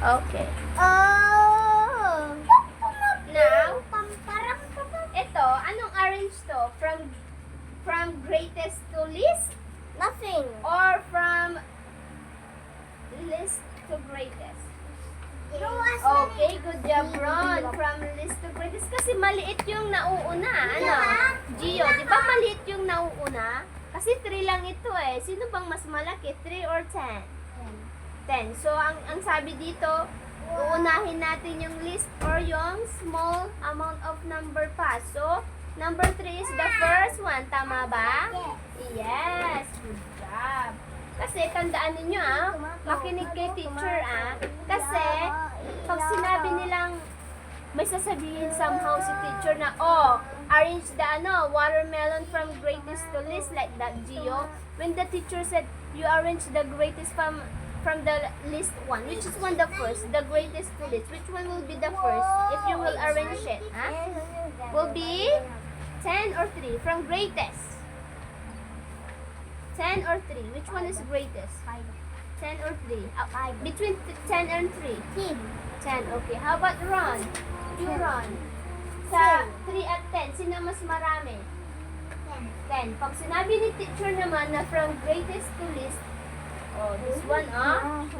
Okay. Oh. Now, ito, anong arrange to? From greatest to least? Nothing. Or from least to greatest? Okay, good job, Ron. From least to greatest. Kasi maliit yung nauuna. Ano? Gio, di ba maliit yung nauuna? Kasi 3 lang ito eh. Sino bang mas malaki? 3 or 10? 10. So, ang sabi dito, uunahin natin yung list or yung small amount of number pa. So, number 3 is the first one. Tama ba? Yes. Good job. Kasi tandaan ninyo makinig kay teacher Kasi, pag sinabi nilang may sasabihin somehow si teacher na, arrange the watermelon from greatest to least like that, Gio. When the teacher said, you arrange the greatest from the least one, which is one the first, the greatest to least, which one will be the first if you will arrange it? Will be 10 or 3 from greatest. 10 or 3, which one is greatest? 10 or 3? Between 10 and 3. 10, okay. How about Ron? You, Ron. Sa 3 at 10, sino mas marami? 10. Pag sinabi ni teacher naman na from greatest to least, this one,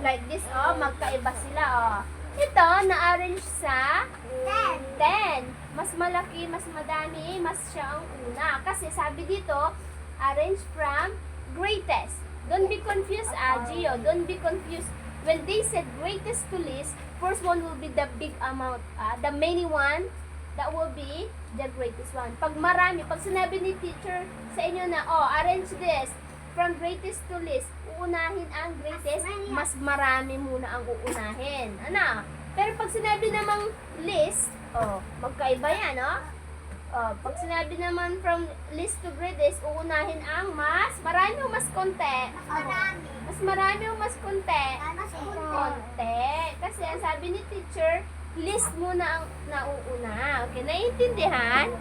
like this, magkaiba sila, Ito, na-arrange sa 10. Mas malaki, mas madami, mas siya ang una. Kasi sabi dito, arrange from greatest. Don't be confused, Gio. Don't be confused. When they said greatest to least, first one will be the big amount. The many one, that will be the greatest one. Pag marami, pag sinabi ni teacher sa inyo na, arrange this from greatest to least, uunahin ang greatest, mas marami muna ang uunahin. Ano? Pero pag sinabi namang list, magkaiba yan, pag sinabi naman from least to greatest, uunahin ang mas marami o mas konti? Mas marami o mas konti? Konti. Kasi ang sabi ni teacher, list muna ang nauuna. Okay, naiintindihan?